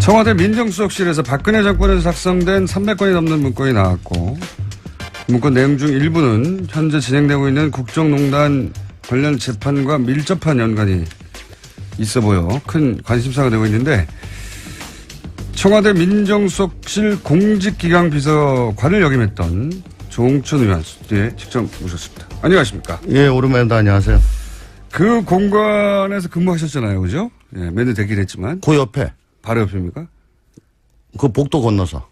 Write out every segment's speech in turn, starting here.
청와대 민정수석실에서 박근혜 정권에서 작성된 300건이 넘는 문건이 나왔고 문건 내용 중 일부는 현재 진행되고 있는 국정농단 관련 재판과 밀접한 연관이 있어 보여 큰 관심사가 되고 있는데 청와대 민정수석실 공직기강비서관을 역임했던 조홍천 의원 스튜디오에 직접 모셨습니다. 안녕하십니까? 예, 오랜만에 안녕하세요. 그 공간에서 근무하셨잖아요, 그죠? 예, 몇 년 되긴 했지만. 그 옆에. 바로 옆입니까? 그 복도 건너서.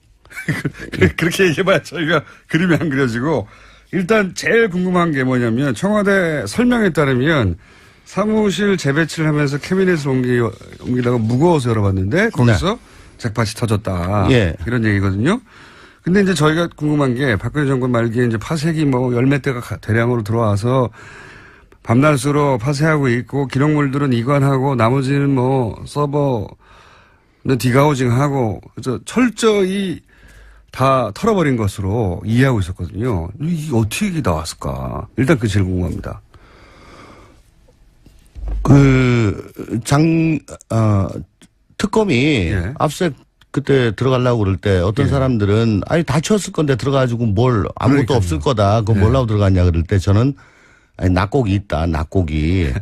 그렇게 얘기해봐야 저희가 그림이 안 그려지고 일단 제일 궁금한 게 뭐냐면 청와대 설명에 따르면 사무실 재배치를 하면서 캐비넷을 옮기다가 무거워서 열어봤는데 거기서 네. 잭팟이 터졌다. 예. 이런 얘기거든요. 근데 이제 저희가 궁금한 게 박근혜 정권 말기에 이제 파쇄기 뭐 열몇 대가 대량으로 들어와서 밤낮으로 파쇄하고 있고 기록물들은 이관하고 나머지는 뭐 서버 디가우징하고 그래서 철저히 다 털어버린 것으로 이해하고 있었거든요. 이게 어떻게 나왔을까? 일단 그 제일 궁금합니다. 특검이 예. 압수수색 그때 들어가려고 그럴 때 어떤 예. 사람들은 아니 다 치웠을 건데 들어가가지고 뭘 아무것도 그러니까요. 없을 거다. 그거 예. 뭘라고 들어갔냐 그럴 때 저는 아니 낙곡이 있다. 낙곡이.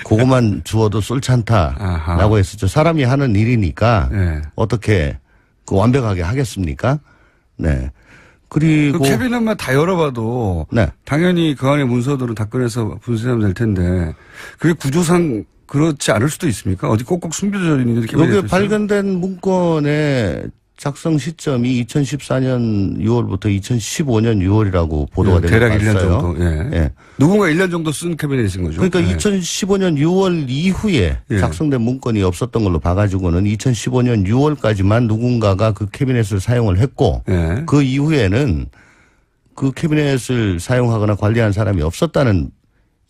그것만 주워도 쏠찬다라고 했었죠. 사람이 하는 일이니까 네. 어떻게 그 완벽하게 하겠습니까? 네. 그리고 그 캐비넷만 다 열어봐도 네. 당연히 그 안에 문서들은 다 꺼내서 분쇄하면 될 텐데 그게 구조상 그렇지 않을 수도 있습니까? 어디 꼭꼭 숨겨져 있는 게 여기 발견된 문건의 작성 시점이 2014년 6월부터 2015년 6월이라고 보도가 되고 대략 있어요. 1년 정도. 예. 예. 누군가 1년 정도 쓴 캐비넷인 거죠. 그러니까 예. 2015년 6월 이후에 예. 작성된 문건이 없었던 걸로 봐가지고는 2015년 6월까지만 누군가가 그 캐비넷을 사용을 했고 예. 그 이후에는 그 캐비넷을 사용하거나 관리한 사람이 없었다는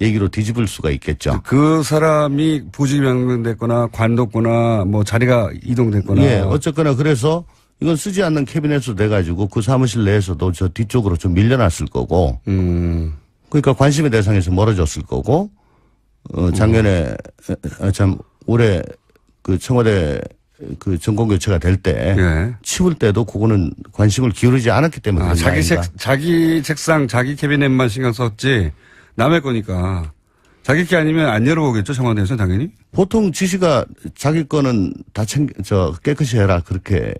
얘기로 뒤집을 수가 있겠죠. 그 사람이 보직이 변경됐거나 관뒀거나 뭐 자리가 이동됐거나. 예, 어쨌거나 그래서 이건 쓰지 않는 캐비넷으로 돼가지고 그 사무실 내에서도 저 뒤쪽으로 좀 밀려났을 거고. 그러니까 관심의 대상에서 멀어졌을 거고. 작년에 올해 그 청와대 그 정권 교체가 될 때 예. 치울 때도 그거는 관심을 기울이지 않았기 때문에. 자기 책상, 자기 캐비넷만 신경 썼지 남의 거니까. 자기 게 아니면 안 열어보겠죠, 청와대에서 당연히? 보통 지시가 자기 거는 다 깨끗이 해라. 그렇게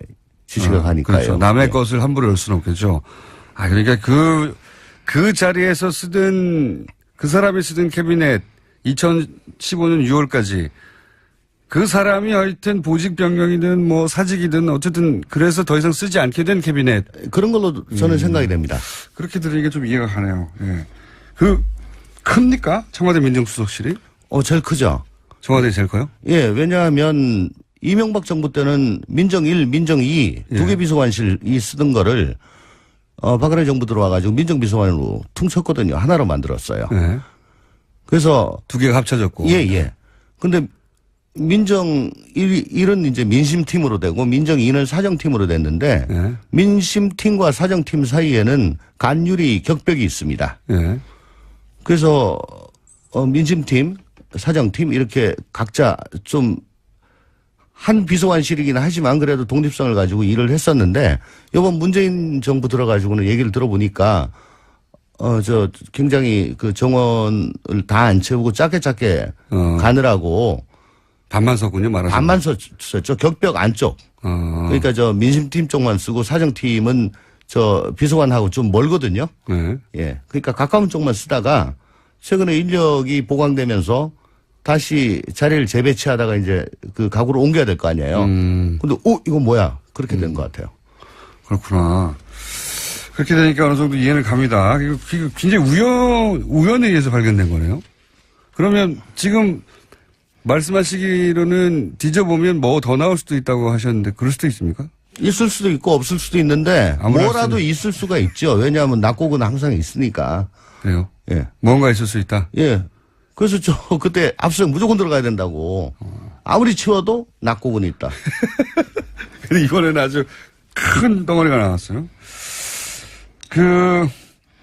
지시가 가니까요. 그렇죠. 남의 네. 것을 함부로 열 수는 없겠죠. 그러니까 그 자리에서 쓰던, 그 사람이 쓰던 캐비넷 2015년 6월까지 그 사람이 하여튼 보직 변경이든 뭐 사직이든 어쨌든 그래서 더 이상 쓰지 않게 된 캐비넷. 그런 걸로 저는 생각이 됩니다. 그렇게 들으니까 좀 이해가 가네요. 예. 큽니까? 청와대 민정수석실이? 제일 크죠. 청와대 제일 커요? 예, 왜냐하면 이명박 정부 때는 민정 1, 민정 2 두 개 비서관실이 쓰던 거를 박근혜 정부 들어와가지고 민정비서관으로 퉁쳤거든요. 하나로 만들었어요. 예. 그래서 두 개가 합쳐졌고. 예. 근데 민정 1은 이제 민심팀으로 되고 민정 2는 사정팀으로 됐는데 예. 민심팀과 사정팀 사이에는 간율이 격벽이 있습니다. 예. 그래서 민심팀, 사정팀 이렇게 각자 좀 한 비서관실이긴 하지만 그래도 독립성을 가지고 일을 했었는데 이번 문재인 정부 들어가지고는 얘기를 들어보니까 굉장히 그 정원을 다 안 채우고 짧게 가느라고 반만 썼군요, 말하자면. 반만 썼죠. 격벽 안쪽. 그러니까 민심팀 쪽만 쓰고 사정팀은 비서관하고 좀 멀거든요. 네. 예. 그러니까 가까운 쪽만 쓰다가 최근에 인력이 보강되면서 다시 자리를 재배치하다가 이제 그 가구를 옮겨야 될 거 아니에요. 근데 이거 뭐야? 그렇게 된 것 같아요. 그렇구나. 그렇게 되니까 어느 정도 이해는 갑니다. 이거 굉장히 우연에 의해서 발견된 거네요. 그러면 지금 말씀하시기로는 뒤져보면 뭐 더 나올 수도 있다고 하셨는데 그럴 수도 있습니까? 있을 수도 있고 없을 수도 있는데 뭐라도 있을 수가 있죠. 왜냐하면 낙곡은 항상 있으니까. 그래요? 예. 뭔가 있을 수 있다? 예. 그래서 그때 압수수색 무조건 들어가야 된다고. 아무리 치워도 낙곡은 있다. 근데 이번에는 아주 큰 덩어리가 나왔어요.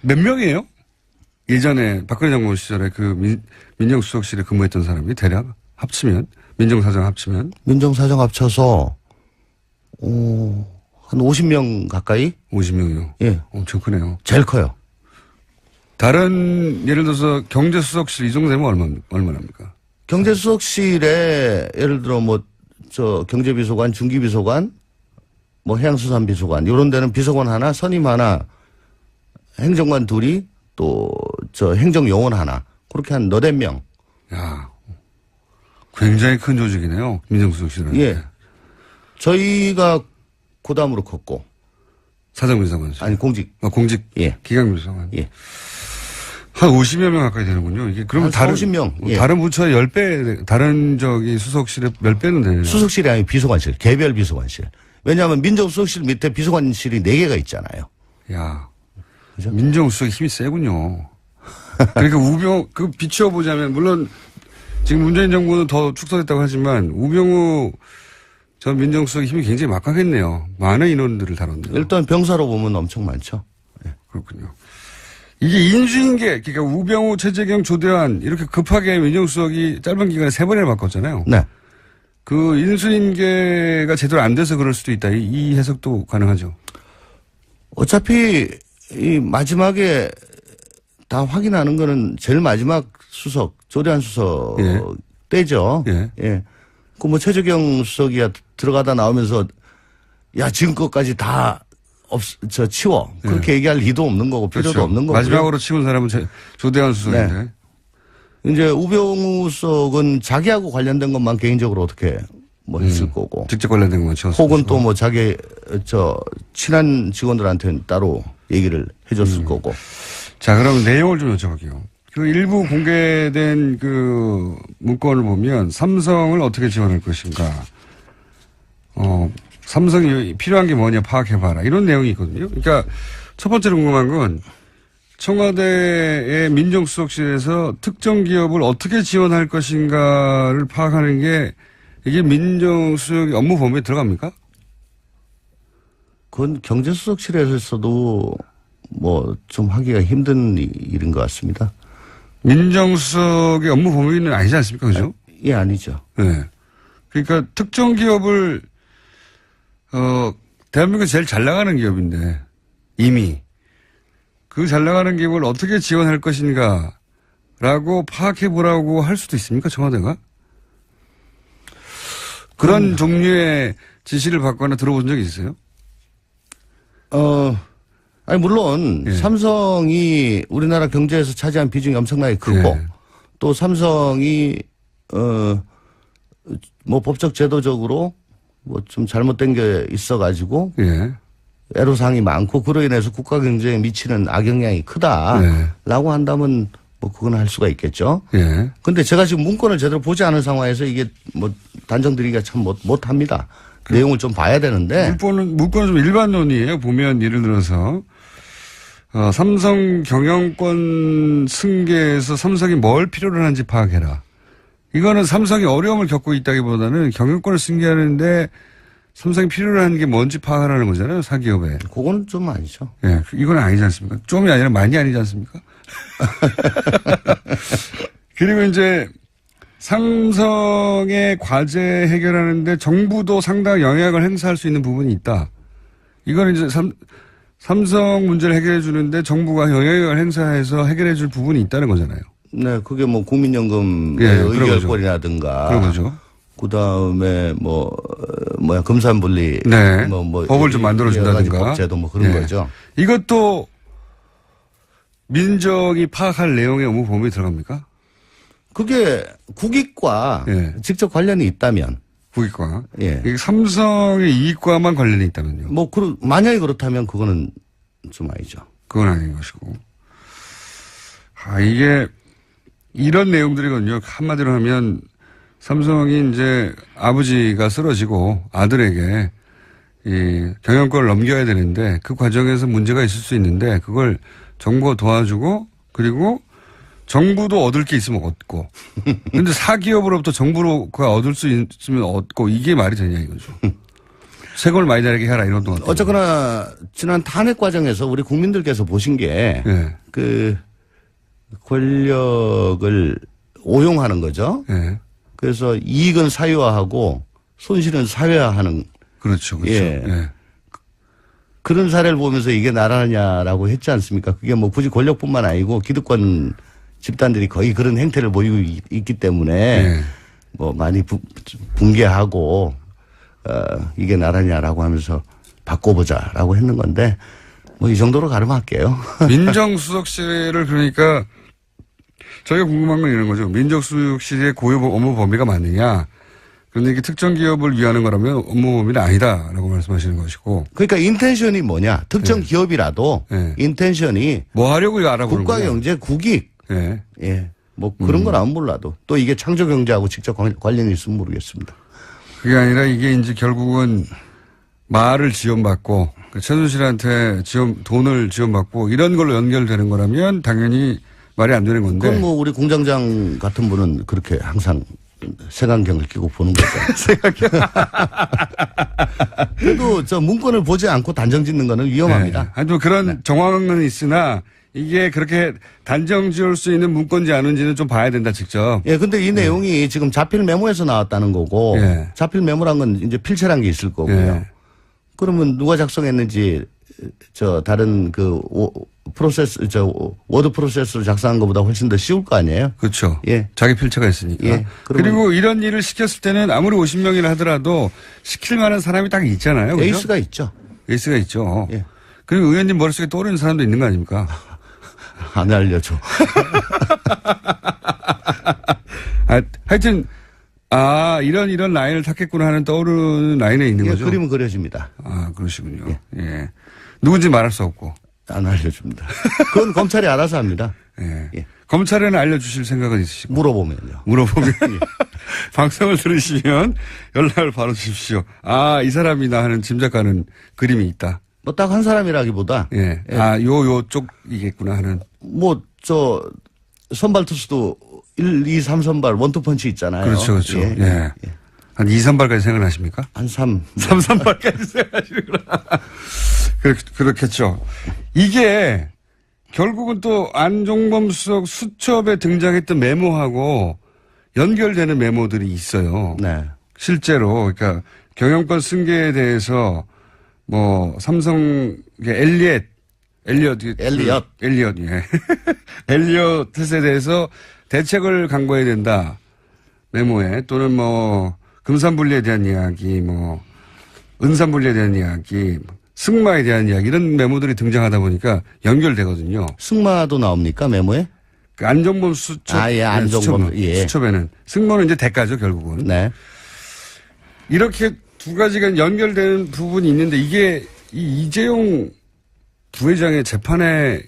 몇 명이에요? 예전에 박근혜 정부 시절에 민정수석실에 근무했던 사람이 대략 합치면, 민정사정 합치면? 민정사정 합쳐서 한 50명 가까이? 50명이요? 예. 엄청 크네요. 제일 커요. 다른 예를 들어서 경제수석실 이 정도 되면 얼마납니까? 경제수석실에 예를 들어 경제비서관, 중기비서관, 해양수산비서관 이런 데는 비서관 하나, 선임 하나, 행정관 둘이 또 행정요원 하나 그렇게 한 4-5명. 야, 굉장히 큰 조직이네요. 민정수석실은. 예. 저희가 고담으로 컸고. 사정비서관실. 아니 공직. 공직. 예. 기강비서관. 예. 한 50여 명 가까이 되는군요. 이게 그러면 한 50명. 예. 다른 부처의 10배, 다른 수석실의 몇 배는 되네요. 수석실이 아니고 비서관실, 개별 비서관실. 왜냐하면 민정수석실 밑에 비서관실이 4개가 있잖아요. 야, 그죠? 민정수석이 힘이 세군요. 그러니까 비추어보자면, 물론 지금 문재인 정부는 더 축소됐다고 하지만, 우병우 전 민정수석의 힘이 굉장히 막강했네요. 많은 인원들을 다뤘네요. 일단 병사로 보면 엄청 많죠. 예. 그렇군요. 이게 인수인계, 그러니까 우병우, 최재경, 조대환, 이렇게 급하게 민정수석이 짧은 기간에 3번이나 바꿨잖아요. 네. 그 인수인계가 제대로 안 돼서 그럴 수도 있다. 이 해석도 가능하죠. 어차피 이 마지막에 다 확인하는 거는 제일 마지막 수석, 조대환 수석 예. 때죠. 예. 예. 최재경 수석이야 들어가다 나오면서 야, 지금껏까지 다 치워. 그렇게 얘기할 리도 없는 거고 필요도 그렇죠. 없는 거고. 마지막으로 치운 사람은 조대환 수석인데. 네. 이제 우병우 수석은 자기하고 관련된 것만 개인적으로 어떻게 했을 거고. 직접 관련된 것만 치웠을 혹은 것이고. 또 자기 친한 직원들한테는 따로 얘기를 해줬을 거고. 자, 그럼 내용을 좀 여쭤볼게요. 그 일부 공개된 그 문건을 보면 삼성을 어떻게 지원할 것인가. 삼성이 필요한 게 뭐냐 파악해봐라. 이런 내용이 있거든요. 그러니까 첫 번째로 궁금한 건 청와대의 민정수석실에서 특정 기업을 어떻게 지원할 것인가를 파악하는 게 이게 민정수석 업무 범위에 들어갑니까? 그건 경제수석실에서도 좀 하기가 힘든 일인 것 같습니다. 민정수석의 업무 범위는 아니지 않습니까? 그죠? 예, 아니죠. 네. 그러니까 특정 기업을 대한민국에서 제일 잘 나가는 기업인데 이미 그 잘 나가는 기업을 어떻게 지원할 것인가라고 파악해 보라고 할 수도 있습니까? 청와대가? 그런 종류의 지시를 받거나 들어본 적이 있어요? 물론 예. 삼성이 우리나라 경제에서 차지한 비중이 엄청나게 크고 예. 또 삼성이 법적 제도적으로 좀 잘못된 게 있어가지고 예. 애로사항이 많고 그로 인해서 국가 경제에 미치는 악영향이 크다라고 한다면 그건 할 수가 있겠죠. 예. 근데 제가 지금 문건을 제대로 보지 않은 상황에서 이게 단정드리기가 참 못합니다. 내용을 좀 봐야 되는데. 문건은 좀 일반론이에요. 보면 예를 들어서 삼성 경영권 승계에서 삼성이 뭘 필요로 하는지 파악해라. 이거는 삼성이 어려움을 겪고 있다기보다는 경영권을 승계하는데 삼성이 필요로 하는 게 뭔지 파악하라는 거잖아요. 사기업에. 그건 좀 아니죠. 예, 이건 아니지 않습니까? 좀이 아니라 많이 아니지 않습니까? 그리고 이제 삼성의 과제 해결하는데 정부도 상당한 영향을 행사할 수 있는 부분이 있다. 이거는 이제 삼성 문제를 해결해 주는데 정부가 영향을 행사해서 해결해 줄 부분이 있다는 거잖아요. 네, 그게 국민연금 예, 의결권이라든가. 그런 거죠. 그 다음에 금산분리. 네. 법을 좀 만들어준다든가. 법제도 그런 예. 거죠. 이것도 민정이 파악할 내용의 업무 범위에 들어갑니까? 그게 국익과 예. 직접 관련이 있다면. 국익과. 예. 이게 삼성의 이익과만 관련이 있다면요. 만약에 그렇다면 그거는 좀 아니죠. 그건 아닌 것이고. 이게 이런 내용들이거든요. 한마디로 하면 삼성이 이제 아버지가 쓰러지고 아들에게 이 경영권을 넘겨야 되는데 그 과정에서 문제가 있을 수 있는데 그걸 정부가 도와주고 그리고 정부도 얻을 게 있으면 얻고 근데 사기업으로부터 정부가 얻을 수 있으면 얻고 이게 말이 되냐 이거죠. 세금을 많이 내게 해라 이런 동안. 어쨌거나 지난 탄핵 과정에서 우리 국민들께서 보신 게 예. 권력을 오용하는 거죠. 예. 그래서 이익은 사유화하고 손실은 사회화하는 그렇죠. 그렇죠. 예. 예. 그런 사례를 보면서 이게 나라냐라고 했지 않습니까? 그게 뭐 굳이 권력뿐만 아니고 기득권 집단들이 거의 그런 행태를 보이고 있기 때문에 예. 뭐 많이 붕괴하고 이게 나라냐라고 하면서 바꿔보자라고 했는 건데 뭐 이 정도로 가름할게요. 민정수석실을 그러니까 저희가 궁금한 건 이런 거죠. 민정수석실의 고유 업무 범위가 맞느냐. 그런데 이게 특정 기업을 위하는 거라면 업무 범위는 아니다라고 말씀하시는 것이고. 그러니까 인텐션이 뭐냐. 특정 네. 기업이라도 네. 인텐션이 뭐 하려고 알아보는 국가 거냐. 경제 국익. 예. 예. 뭐 그런 건 안 몰라도 또 이게 창조 경제하고 직접 관련이 있으면 모르겠습니다. 그게 아니라 이게 이제 결국은 말을 지원받고 최순실한테 돈을 지원받고 이런 걸로 연결되는 거라면 당연히 말이 안 되는 건데. 그럼 뭐 우리 공장장 같은 분은 그렇게 항상 색안경을 끼고 보는 거죠. 색안경. 그래도 저 문건을 보지 않고 단정 짓는 거는 위험합니다. 네. 하여튼 그런 정황은 있으나 이게 그렇게 단정 지을 수 있는 문건인지 아닌지는 좀 봐야 된다, 직접. 예, 근데 이 내용이 지금 자필 메모에서 나왔다는 거고, 예. 자필 메모란 건 이제 필체란 게 있을 거고요. 예. 그러면 누가 작성했는지, 다른 워드 프로세스로 작성한 것보다 훨씬 더 쉬울 거 아니에요? 그렇죠. 예. 자기 필체가 있으니까. 예. 그리고 이런 일을 시켰을 때는 아무리 50명이라 하더라도 시킬 만한 사람이 딱 있잖아요. 그렇죠? 에이스가 있죠. 에이스가 있죠. 예. 그리고 의원님 머릿속에 떠오르는 사람도 있는 거 아닙니까? 안 알려줘. 하여튼, 이런 라인을 탔겠구나 하는 떠오르는 라인에 있는 예, 거죠. 그림은 그려집니다. 그러시군요. 예. 누군지 말할 수 없고. 안 알려줍니다. 그건 검찰이 알아서 합니다. 예. 예. 검찰에는 알려주실 생각은 있으시고. 물어보면요. 물어보면. 방송을 들으시면 연락을 바로 주십시오. 이 사람이나 하는 짐작가는 그림이 있다. 뭐 딱 한 사람이라기보다. 예. 요쪽이겠구나 하는. 선발 투수도 1, 2, 3선발 원투펀치 있잖아요. 그렇죠, 그렇죠. 예. 예. 한 2, 3발까지 생각나십니까? 한 3. 3발까지 생각하시는구나. 그렇겠죠. 이게 결국은 또 안종범 수석 수첩에 등장했던 메모하고 연결되는 메모들이 있어요. 네. 실제로, 그러니까 경영권 승계에 대해서 뭐 삼성 엘리엇, 예. 엘리엇에 대해서 대책을 강구해야 된다. 메모에 또는 뭐 금산분리에 대한 이야기, 뭐 은산분리에 대한 이야기, 승마에 대한 이야기 이런 메모들이 등장하다 보니까 연결되거든요. 승마도 나옵니까 메모에? 그 안종범 수첩, 안종범 수첩에는 승마는 이제 대가죠 결국은. 네. 이렇게 두 가지가 연결되는 부분이 있는데 이게 이재용 부회장의 재판에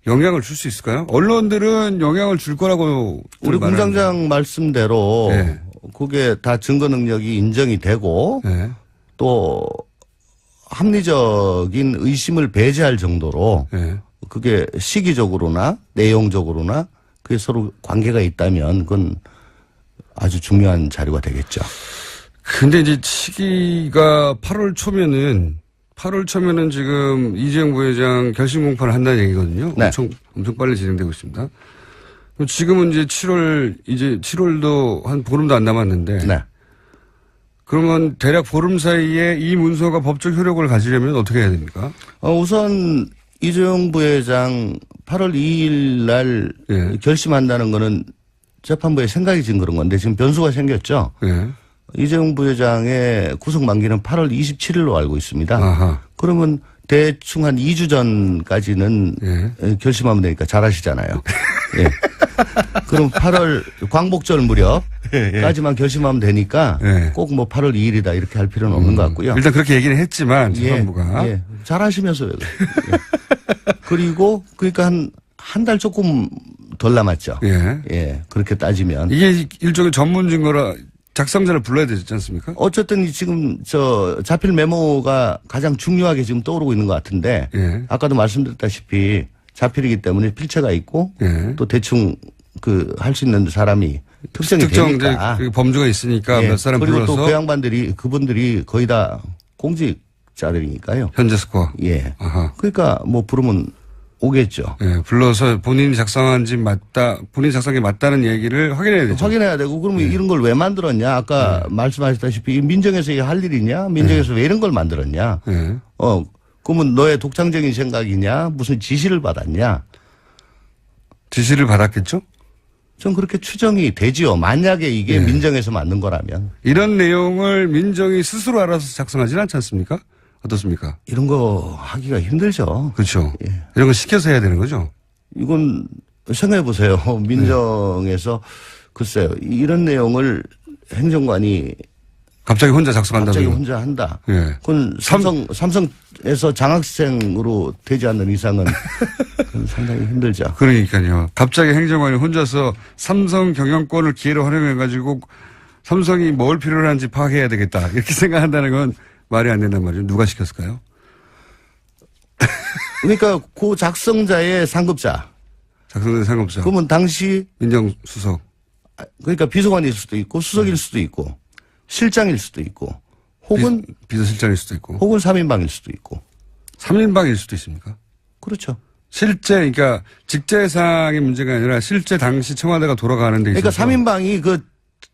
영향을 줄 수 있을까요? 언론들은 영향을 줄 거라고. 우리 공장장 말씀대로 네. 그게 다 증거 능력이 인정이 되고 네. 또 합리적인 의심을 배제할 정도로 네. 그게 시기적으로나 내용적으로나 그게 서로 관계가 있다면 그건 아주 중요한 자료가 되겠죠. 근데 이제 시기가 8월 초면은 지금 이재용 부회장 결심 공판을 한다는 얘기거든요. 네. 엄청 빨리 진행되고 있습니다. 지금은 이제 7월도 한 보름도 안 남았는데. 네. 그러면 대략 보름 사이에 이 문서가 법적 효력을 가지려면 어떻게 해야 됩니까? 우선 이재용 부회장 8월 2일 날 예. 결심한다는 거는 재판부에 생각이 진 그런 건데 지금 변수가 생겼죠. 예. 이재용 부회장의 구속 만기는 8월 27일로 알고 있습니다. 아하. 그러면 대충 한 2주 전까지는 예. 결심하면 되니까 잘하시잖아요. 예. 그럼 8월 광복절 무렵까지만 결심하면 되니까 예. 꼭 뭐 8월 2일이다 이렇게 할 필요는 없는 것 같고요. 일단 그렇게 얘기는 했지만 재판부가. 예. 잘하시면서요. 예. 그리고 그러니까 한 달 조금 덜 남았죠. 예. 예. 그렇게 따지면 이게 일종의 전문 증거라 작성자를 불러야 되지 않습니까? 어쨌든 지금 자필 메모가 가장 중요하게 지금 떠오르고 있는 것 같은데 예. 아까도 말씀드렸다시피 자필이기 때문에 필체가 있고 예. 또 대충 할 수 있는 사람이 특정이 되니까 그 범주가 있으니까 예. 몇 사람 그리고 불러서 또 그분들이 거의 다 공직자들이니까요. 현재 스코어. 예. 아하. 그러니까 뭐 부르면 오겠죠. 예, 불러서 본인이 작성한 지 맞다, 본인이 작성한 게 맞다는 얘기를 확인해야 되죠. 확인해야 되고 그러면 이런 걸 왜 만들었냐? 아까 말씀하셨다시피 민정에서 이게 할 일이냐? 민정에서 왜 이런 걸 만들었냐? 예. 그러면 너의 독창적인 생각이냐? 무슨 지시를 받았냐? 지시를 받았겠죠? 전 그렇게 추정이 되지요. 만약에 이게 민정에서 만든 거라면. 이런 내용을 민정이 스스로 알아서 작성하지는 않지 않습니까? 어떻습니까? 이런 거 하기가 힘들죠. 그렇죠. 예. 이런 거 시켜서 해야 되는 거죠. 이건 생각해 보세요. 민정에서 글쎄요. 이런 내용을 행정관이 갑자기 혼자 작성한다고요? 갑자기 혼자 한다. 예. 그건 삼성에서 장학생으로 되지 않는 이상은 그건 상당히 힘들죠. 그러니까요. 갑자기 행정관이 혼자서 삼성 경영권을 기회로 활용해가지고 삼성이 뭘 필요로 하는지 파악해야 되겠다. 이렇게 생각한다는 건 말이 안 된단 말이죠. 누가 시켰을까요? 그러니까 그 작성자의 상급자. 작성자 상급자. 그러면 당시 민정수석. 그러니까 비서관일 수도 있고 수석일 수도 있고 실장일 수도 있고 혹은 비서실장일 수도 있고. 혹은 3인방일 수도 있고. 3인방일 수도 있습니까? 그렇죠. 실제 그러니까 직제상의 문제가 아니라 실제 당시 청와대가 돌아가는 데 있어서. 그러니까 3인방이 그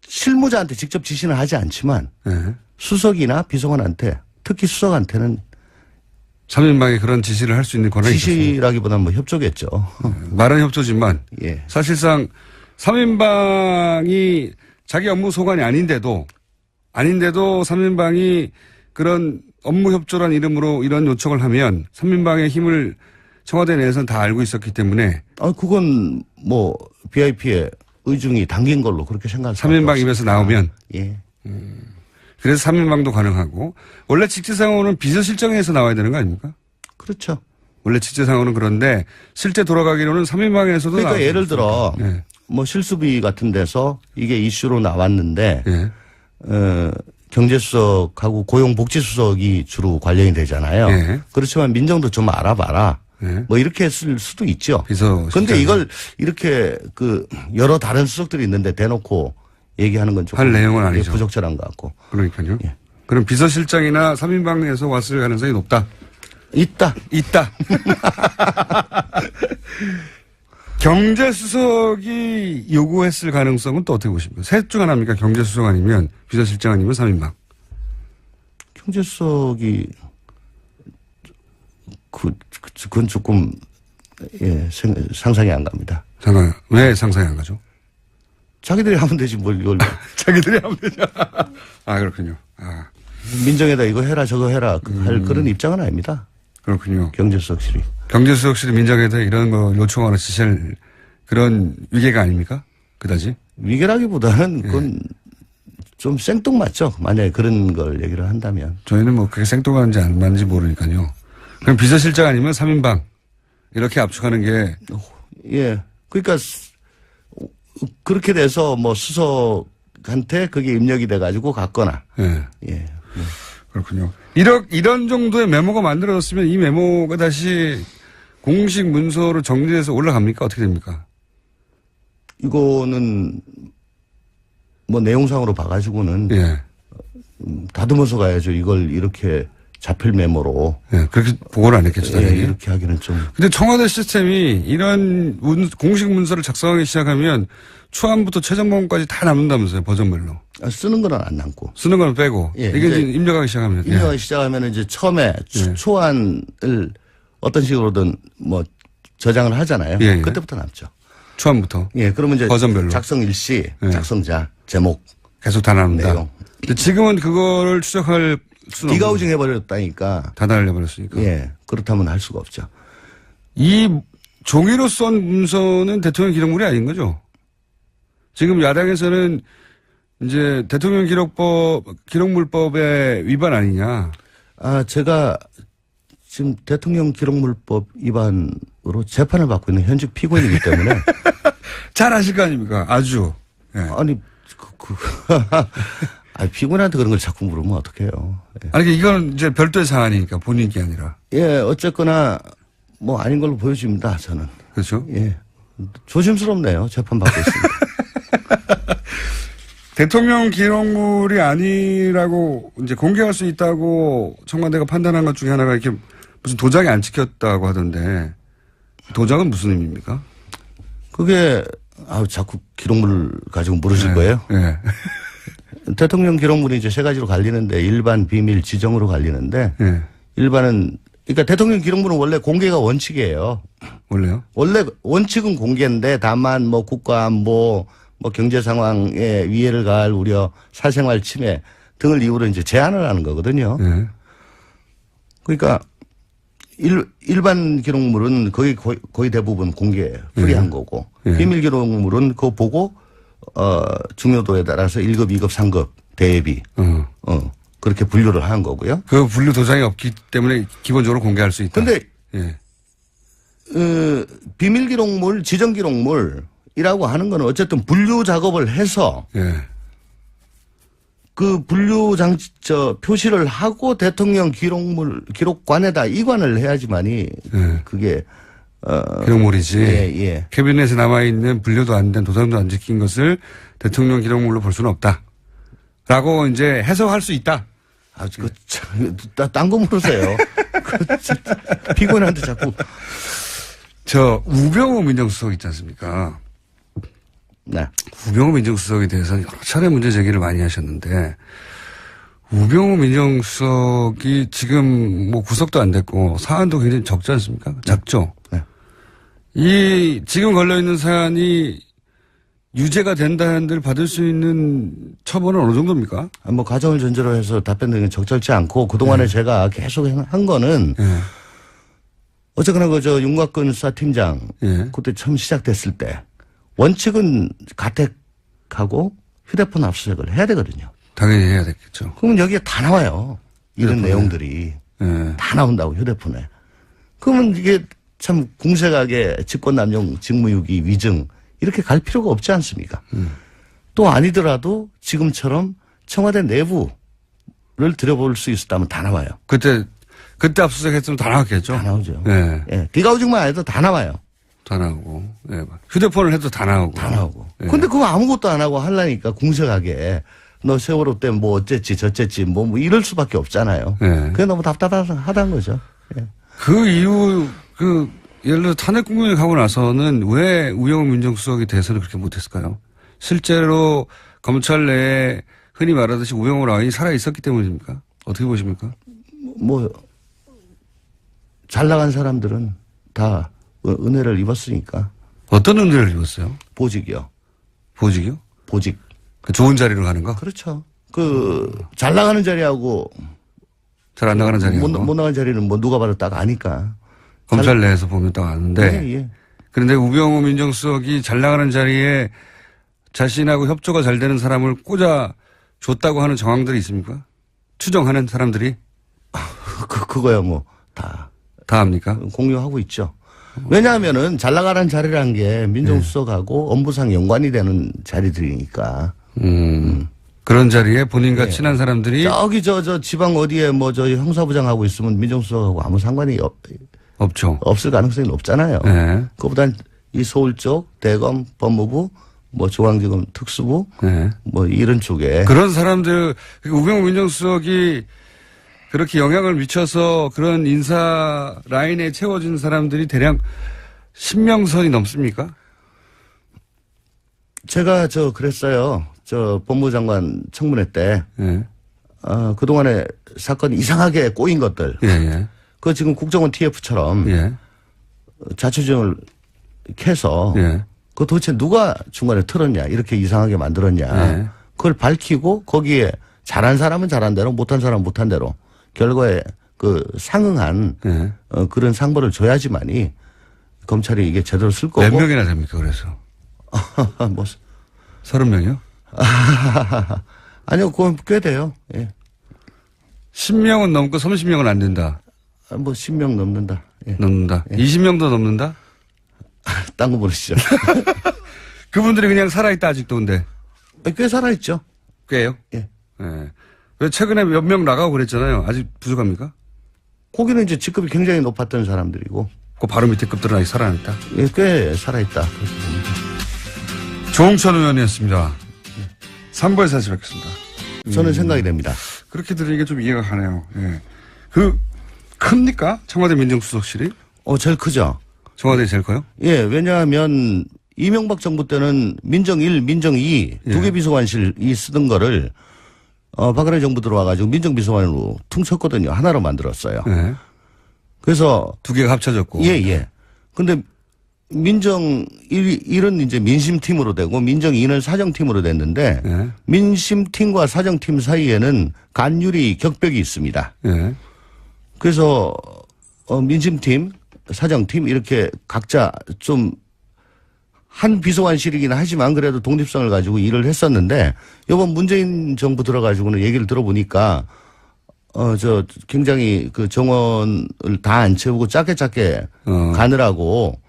실무자한테 직접 지시는 하지 않지만 네. 수석이나 비서관한테 특히 수석한테는 3인방이 그런 지시를 할 수 있는 권한이 있었어요. 지시라기보다는 뭐 협조겠죠. 말은 협조지만 예. 사실상 3인방이 자기 업무 소관이 아닌데도 3인방이 그런 업무 협조란 이름으로 이런 요청을 하면 3인방의 힘을 청와대 내에서는 다 알고 있었기 때문에 그건 뭐 VIP의 의중이 담긴 걸로 그렇게 생각할 수 3인방 입에서 나오면 예. 그래서 3인방도 가능하고 원래 직제상호는 비서실장에서 나와야 되는 거 아닙니까? 그렇죠. 원래 직제상호는 그런데 실제 돌아가기로는 3인방에서도 그러니까 예를 들어 예. 뭐 실수비 같은 데서 이게 이슈로 나왔는데 예. 경제수석하고 고용복지수석이 주로 관련이 되잖아요. 예. 그렇지만 민정도 좀 알아봐라. 예. 뭐 이렇게 했을 수도 있죠. 비서. 그런데 이걸 이렇게 그 여러 다른 수석들이 있는데 대놓고 얘기하는 건 조금 할 내용은 아니죠. 부적절한 것 같고. 그러니까요. 예. 그럼 비서실장이나 3인방에서 왔을 가능성이 높다. 있다. 경제수석이 요구했을 가능성은 또 어떻게 보십니까? 셋 중 하나입니까? 경제수석 아니면 비서실장 아니면 3인방. 경제수석이 그건 조금 상상이 안 갑니다. 잠깐 왜 상상이 안 가죠? 자기들이 하면 되지 뭘 이걸 자기들이 하면 되죠. 아 그렇군요. 아 민정에다 이거 해라 저거 해라 할 그런 입장은 아닙니다. 그렇군요. 경제수석실이. 경제수석실이 민정에다 이런 거 요청하는 지시할 그런 위계가 아닙니까? 그다지? 위계라기보다는 그건 좀 생뚱맞죠. 만약에 그런 걸 얘기를 한다면. 저희는 뭐 그게 생뚱한지 안 맞는지 모르니까요. 그럼 비서실장 아니면 3인방 이렇게 압축하는 게. 예. 그러니까 그렇게 돼서 뭐 수석한테 그게 입력이 돼가지고 갔거나. 예. 예. 그렇군요. 이런 정도의 메모가 만들어졌으면 이 메모가 다시 공식 문서로 정리돼서 올라갑니까? 어떻게 됩니까? 이거는 뭐 내용상으로 봐가지고는 예. 다듬어서 가야죠. 이걸 이렇게 자필 메모로. 예. 그렇게 보고를 안 했겠죠. 예, 당연히. 이렇게 하기는 좀. 근데 청와대 시스템이 이런 공식 문서를 작성하기 시작하면 초안부터 최종본까지 다 남는다면서요. 버전별로. 쓰는 거는 안 남고. 쓰는 건 빼고. 예, 이게 이제 이제 입력하기 시작하면. 입력하기 시작하면 이제 처음에 초안을 어떤 식으로든 뭐 저장을 하잖아요. 예, 예. 그때부터 남죠. 초안부터. 예, 그러면 이제 버전별로. 작성 일시, 예. 작성자, 제목, 계속 다 남는다. 내용. 근데 지금은 그거를 추적할 수는 디가우징 해버렸다니까. 다 날려버렸으니까. 예, 그렇다면 할 수가 없죠. 이 종이로 쏜 문서는 대통령 기록물이 아닌 거죠? 지금 야당에서는 이제 대통령 기록물법의 위반 아니냐. 제가 지금 대통령 기록물법 위반으로 재판을 받고 있는 현직 피고인이기 때문에. 잘 아실 거 아닙니까? 아주. 예. 아니, 피고인한테 그런 걸 자꾸 물으면 어떡해요. 예. 아니, 이건 이제 별도의 사안이니까 본인 게 아니라. 예, 어쨌거나 뭐 아닌 걸로 보여집니다, 저는. 그렇죠? 예. 조심스럽네요. 재판받고 있습니다. 대통령 기록물이 아니라고 이제 공개할 수 있다고 청와대가 판단한 것 중에 하나가 이렇게 무슨 도장이 안 찍혔다고 하던데 도장은 무슨 의미입니까? 그게 자꾸 기록물 가지고 물으실 거예요? 네. 대통령 기록물이 이제 세 가지로 갈리는데 일반, 비밀, 지정으로 갈리는데 네. 일반은 그러니까 대통령 기록물은 원래 공개가 원칙이에요. 원래요? 원래 원칙은 공개인데 다만 뭐 국가안보, 뭐 경제 상황에 위해를 가할 우려, 사생활 침해 등을 이유로 이제 제한을 하는 거거든요. 네. 그러니까 일반 기록물은 거의 대부분 공개예요. 프리한 거고. 비밀 기록물은 그거 보고 중요도에 따라서 1급, 2급, 3급 대비 그렇게 분류를 한 거고요. 그 분류 도장이 없기 때문에 기본적으로 공개할 수 있다. 근데 예. 비밀 기록물, 지정 기록물이라고 하는 거는 어쨌든 분류 작업을 해서 예. 그 분류 표시를 하고 대통령 기록관에다 이관을 해야지만이 그게 기록물이지. 예. 캐비넷에 남아있는 분류도 안 된 도장도 안 지킨 것을 대통령 기록물로 볼 수는 없다. 라고 이제 해석할 수 있다. 딴 거 물으세요. 피곤한데 자꾸. 우병우 민정수석 있지 않습니까? 네. 우병우 민정수석에 대해서 여러 차례 문제 제기를 많이 하셨는데, 우병우 민정수석이 지금 뭐 구속도 안 됐고, 사안도 굉장히 적지 않습니까? 작죠? 네. 이, 지금 걸려있는 사안이 유죄가 된다 한들 받을 수 있는 처벌은 어느 정도입니까? 뭐 가정을 전제로 해서 답변 드리는 적절치 않고 그동안에 제가 계속 한 거는 어쨌거나 윤곽근 수사팀장 그때 처음 시작됐을 때 원칙은 가택하고 휴대폰 압수수색을 해야 되거든요. 당연히 해야 되겠죠. 그러면 여기에 다 나와요. 이런 휴대폰에. 내용들이 다 나온다고 휴대폰에. 그러면 이게 참 궁색하게 직권남용, 직무유기, 위증 이렇게 갈 필요가 없지 않습니까? 또 아니더라도 지금처럼 청와대 내부를 들여볼 수 있었다면 다 나와요. 그때 압수수색 했으면 다 나왔겠죠? 다 나오죠. 네. 예. 비가오직만 해도 다 나와요. 다 나오고. 예. 휴대폰을 해도 다 나오고. 다 나오고. 예. 근데 그거 아무것도 안 하고 하려니까 궁색하게 너 세월호 때 뭐 어쨌지 저쨌지 뭐 이럴 수밖에 없잖아요. 예. 그게 너무 답답하다는 거죠. 예. 그 이후 예를 들어 탄핵 국면에 가고 나서는 왜 우병우 민정수석이 대선을 그렇게 못했을까요? 실제로 검찰 내에 흔히 말하듯이 우병우 라인이 살아 있었기 때문입니까? 어떻게 보십니까? 뭐 잘 나간 사람들은 다 은혜를 입었으니까. 어떤 은혜를 입었어요? 보직이요. 보직이요? 보직. 그 좋은 자리로 가는 거? 그렇죠. 잘 나가는 자리하고 잘 안 나가는 자리하고 못 나가는 자리는 뭐 누가 봐도 딱 아니까. 검찰 내에서 보면 딱 아는데. 예. 그런데 우병우 민정수석이 잘 나가는 자리에 자신하고 협조가 잘 되는 사람을 꽂아 줬다고 하는 정황들이 있습니까? 추정하는 사람들이? 그거야 뭐 다 합니까? 공유하고 있죠. 왜냐하면은 잘 나가는 자리라는 게 민정수석하고 업무상 연관이 되는 자리들이니까. 그런 자리에 본인과 친한 사람들이 저기 저 지방 어디에 뭐 저 형사부장하고 있으면 민정수석하고 아무 상관이 없죠. 없을 가능성이 높잖아요. 네. 그보단 이 서울 쪽 대검 법무부 뭐 중앙지검 특수부 뭐 이런 쪽에 그런 사람들 우병우 민정수석이 그렇게 영향을 미쳐서 그런 인사 라인에 채워진 사람들이 대략 10명선이 넘습니까? 제가 그랬어요. 법무장관 청문회 때 그동안에 사건이 이상하게 꼬인 것들. 예. 그거 지금 국정원 TF처럼 자초지종을 캐서 그거 도대체 누가 중간에 틀었냐 이렇게 이상하게 만들었냐 그걸 밝히고 거기에 잘한 사람은 잘한 대로 못한 사람은 못한 대로 결과에 상응한 그런 상벌을 줘야지만이 검찰이 이게 제대로 쓸 거고. 몇 명이나 됩니까 그래서? 뭐 30명이요? 아니요 그건 꽤 돼요. 예. 10명은 넘고 30명은 안 된다. 뭐 10명 넘는다. 예. 넘는다. 20명도 넘는다? 딴 거 모르시죠. 그분들이 그냥 살아있다 아직도 근데. 꽤 살아있죠. 꽤요? 예. 왜 최근에 몇 명 나가고 그랬잖아요. 아직 부족합니까? 거기는 이제 직급이 굉장히 높았던 사람들이고. 그 바로 밑에 급들은 아직 살아있다. 예, 꽤 살아있다. 조홍천 의원이었습니다. 3부에서 다시 뵙겠습니다. 저는 생각이 됩니다. 그렇게 들으니까 좀 이해가 가네요. 큽니까? 청와대 민정수석실이? 제일 크죠. 청와대 제일 커요? 예, 왜냐하면 이명박 정부 때는 민정 1, 민정 2 두 개 비서관실이 쓰던 거를 박근혜 정부 들어와가지고 민정비서관으로 퉁쳤거든요. 하나로 만들었어요. 네. 그래서 두 개가 합쳐졌고. 예. 근데 민정 1은 이제 민심팀으로 되고 민정 2는 사정팀으로 됐는데 네. 민심팀과 사정팀 사이에는 간율이 격벽이 있습니다. 네. 그래서 민심팀, 사정팀 이렇게 각자 좀 한 비서관실이긴 하지만 그래도 독립성을 가지고 일을 했었는데 이번 문재인 정부 들어가지고는 얘기를 들어보니까 굉장히 그 정원을 다 안 채우고 짧게 가느라고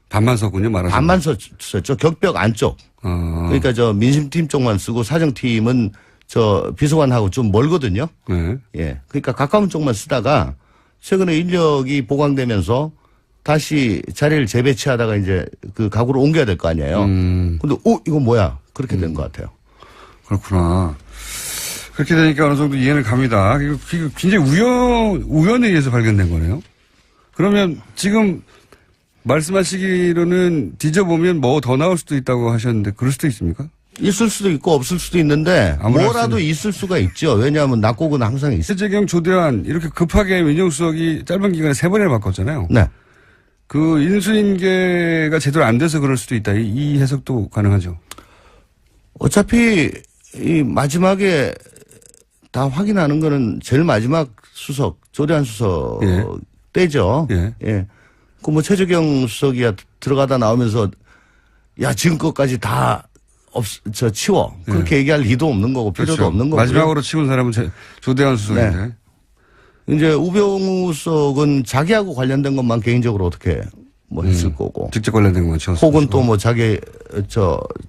반만 썼군요, 말하자면. 반만 썼죠. 격벽 안쪽. 그러니까 저 민심팀 쪽만 쓰고 사정팀은 저 비서관하고 좀 멀거든요. 네. 예. 그러니까 가까운 쪽만 쓰다가 최근에 인력이 보강되면서 다시 자리를 재배치하다가 이제 그 가구를 옮겨야 될 거 아니에요. 근데 이거 뭐야? 그렇게 된 것 같아요. 그렇구나. 그렇게 되니까 어느 정도 이해는 갑니다. 이거 굉장히 우연에 의해서 발견된 거네요. 그러면 지금 말씀하시기로는 뒤져보면 뭐 더 나올 수도 있다고 하셨는데 그럴 수도 있습니까? 있을 수도 있고 없을 수도 있는데 뭐라도 있을 수가 있죠. 왜냐하면 낙곡은 항상 있어요. 최재경, 조대환 이렇게 급하게 민정수석이 짧은 기간에 3번이나 바꿨잖아요. 네. 그 인수인계가 제대로 안 돼서 그럴 수도 있다. 이 해석도 가능하죠. 어차피 이 마지막에 다 확인하는 거는 제일 마지막 수석, 조대환 수석 때죠. 예. 그 뭐 최재경 수석이야 들어가다 나오면서 야 지금껏까지 다 치워. 그렇게 얘기할 리도 없는 거고 필요도 그렇죠. 없는 거고. 마지막으로 치운 사람은 조대환 수석인데. 네. 이제 우병우 수석은 자기하고 관련된 것만 개인적으로 어떻게 뭐 했을 거고. 직접 관련된 것만 치웠을 혹은 또 뭐 자기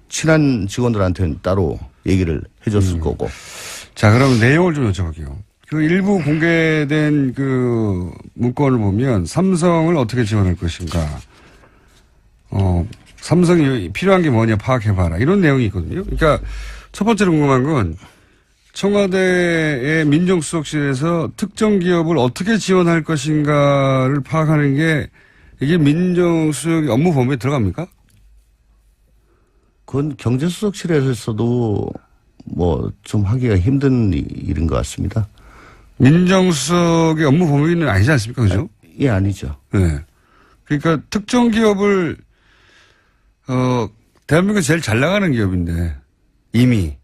친한 직원들한테는 따로 얘기를 해줬을 거고. 자, 그럼 내용을 좀 여쭤볼게요. 그 일부 공개된 그 문건을 보면 삼성을 어떻게 지원할 것인가. 삼성이 필요한 게 뭐냐 파악해봐라. 이런 내용이 있거든요. 그러니까 첫 번째로 궁금한 건 청와대의 민정수석실에서 특정 기업을 어떻게 지원할 것인가를 파악하는 게 이게 민정수석의 업무 범위에 들어갑니까? 그건 경제수석실에서도 뭐 좀 하기가 힘든 일인 것 같습니다. 민정수석의 업무 범위는 아니지 않습니까? 그죠? 예, 아니죠. 네. 그러니까 특정 기업을 대한민국에 제일 잘 나가는 기업인데 이미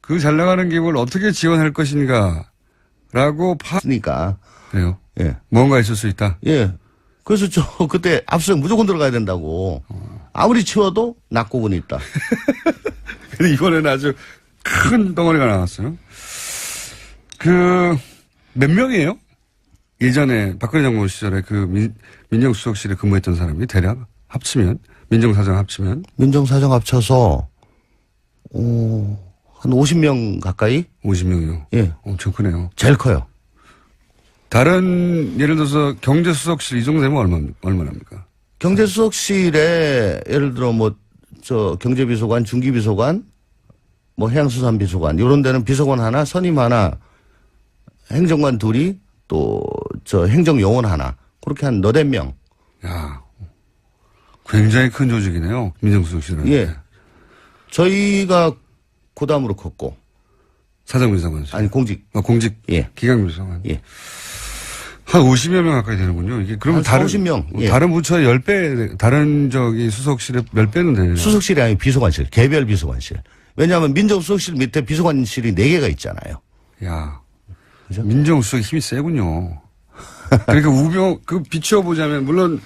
그 잘 나가는 기업을 어떻게 지원할 것인가라고 그러니까. 그래요. 예. 뭔가 있을 수 있다. 예. 그래서 그때 압수수색 무조건 들어가야 된다고. 아무리 치워도 낙곡은 있다. 근데 이번에는 아주 큰 덩어리가 나왔어요. 몇 명이에요? 예전에 박근혜 정부 시절에 그 민정수석실에 근무했던 사람이 대략 합치면 민정사정 합치면 민정사정 합쳐서 한 50명 가까이? 50명이요. 예. 엄청 크네요. 제일 커요. 다른 예를 들어서 경제수석실 이 정도 되면 얼마납니까? 경제수석실에 예를 들어 경제비서관, 중기비서관, 해양수산비서관 이런 데는 비서관 하나, 선임 하나, 행정관 둘이 또 행정요원 하나 그렇게 한 4-5명. 야, 굉장히 큰 조직이네요. 민정수석실은. 예. 저희가 고담으로 컸고. 사정비서관. 아니 공직. 공직. 예. 기강비서관. 예. 한 50여 명 가까이 되는군요. 이게 그러면 다른 50명. 예. 다른 부처의 10배, 다른 수석실의 몇 배는 되네요. 수석실이 아니고 비서관실, 개별 비서관실. 왜냐하면 민정수석실 밑에 비서관실이 4개가 있잖아요. 야, 그죠? 민정수석이 힘이 세군요. 그러니까 비추어보자면 물론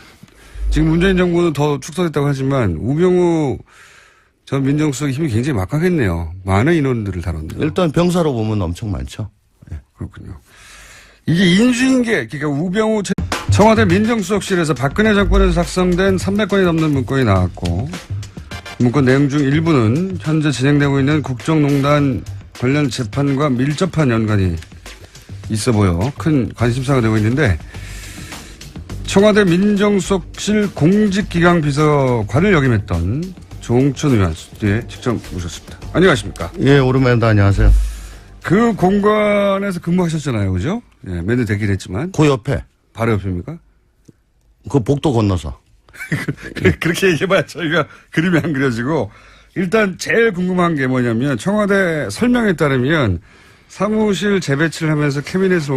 지금 문재인 정부는 더 축소됐다고 하지만 우병우 전 민정수석의 힘이 굉장히 막강했네요. 많은 인원들을 다뤘네요. 일단 병사로 보면 엄청 많죠. 네, 그렇군요. 이게 인수인계, 그러니까 우병우 청와대 민정수석실에서 박근혜 정권에서 작성된 300건이 넘는 문건이 나왔고 문건 내용 중 일부는 현재 진행되고 있는 국정농단 관련 재판과 밀접한 연관이 있어 보여 큰 관심사가 되고 있는데 청와대 민정수석실 공직기강비서관을 역임했던 조홍천 의원 뒤에 직접 모셨습니다. 안녕하십니까? 예, 오랜만입니다. 안녕하세요. 그 공관에서 근무하셨잖아요. 그죠? 예, 매년 되긴 했지만. 그 옆에. 바로 옆입니까? 그 복도 건너서. 그렇게 얘기해봐야 저희가 그림이 안 그려지고 일단 제일 궁금한 게 뭐냐면 청와대 설명에 따르면 사무실 재배치를 하면서 캐비넷을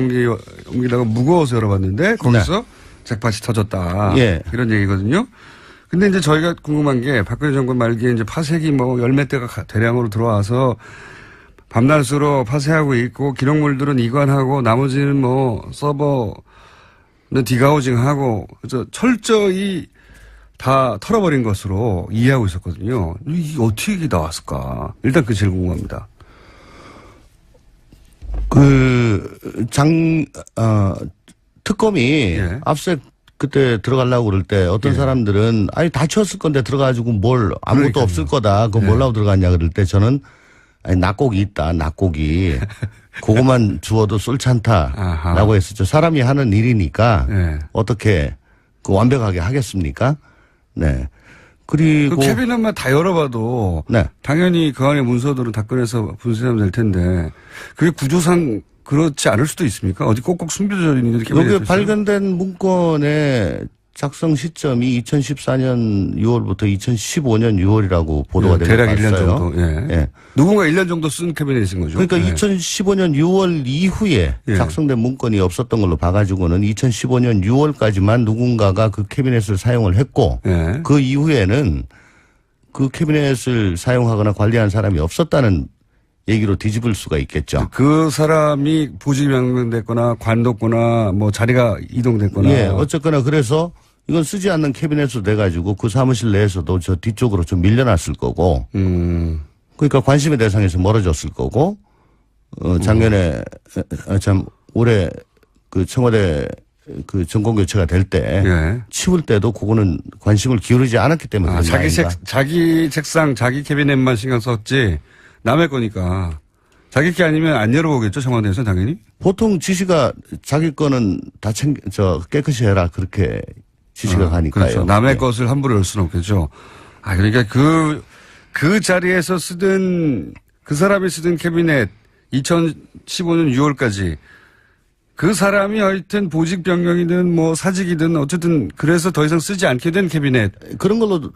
옮기다가 무거워서 열어봤는데 거기서 잭팟이 터졌다. 예. 이런 얘기거든요. 근데 이제 저희가 궁금한 게 박근혜 정권 말기에 이제 파쇄기 뭐 열몇 대가 대량으로 들어와서 밤낮으로 파쇄하고 있고 기록물들은 이관하고 나머지는 뭐 서버는 디가우징하고 그래서 철저히 다 털어버린 것으로 이해하고 있었거든요. 이게 어떻게 나왔을까? 일단 그 제일 궁금합니다. 특검이 예. 압수수색 그때 들어가려고 그럴 때 어떤 사람들은 아니 다 치웠을 건데 들어가가지고 뭘 아무것도 그러니까요. 없을 거다. 그거 뭘라고 들어갔냐 그럴 때 저는 아니 낙곡이 있다. 낙곡이. 그것만 주워도 쏠찬다라고 했었죠. 사람이 하는 일이니까 네. 어떻게 그 완벽하게 하겠습니까? 네. 그리고 그 캐비넷만 다 열어봐도 네. 당연히 그 안에 문서들은 다 꺼내서 분쇄하면 될 텐데 그게 구조상 그렇지 않을 수도 있습니까? 어디 꼭꼭 숨겨져 있는 캐비넷이 여기 있어요? 발견된 문건의 작성 시점이 2014년 6월부터 2015년 6월이라고 보도가 되고 대략 봤어요. 1년 정도. 예. 예. 누군가 1년 정도 쓴 캐비넷인 거죠. 그러니까 예. 2015년 6월 이후에 예. 작성된 문건이 없었던 걸로 봐가지고는 2015년 6월까지만 누군가가 그 캐비넷을 사용을 했고 예. 그 이후에는 그 캐비넷을 사용하거나 관리한 사람이 없었다는 얘기로 뒤집을 수가 있겠죠. 그 사람이 보직이 변경됐거나 관뒀거나 뭐 자리가 이동됐거나. 예, 어쨌거나 그래서 이건 쓰지 않는 캐비넷으로 돼가지고 그 사무실 내에서도 저 뒤쪽으로 좀 밀려났을 거고. 그러니까 관심의 대상에서 멀어졌을 거고. 작년에 참 올해 그 청와대 그 정권 교체가 될 때 예. 치울 때도 그거는 관심을 기울이지 않았기 때문에 그런 거 아닌가. 자기 책상, 자기 캐비넷만 신경 썼지 남의 거니까. 자기 게 아니면 안 열어보겠죠, 청와대에서 당연히? 보통 지시가 자기 거는 다 깨끗이 해라 그렇게 지시가 가니까요. 그렇죠. 남의 예. 것을 함부로 열 수는 없겠죠. 그러니까 그 자리에서 쓰던, 그 사람이 쓰던 캐비넷 2015년 6월까지 그 사람이 하여튼 보직 변경이든 뭐 사직이든 어쨌든 그래서 더 이상 쓰지 않게 된 캐비넷. 그런 걸로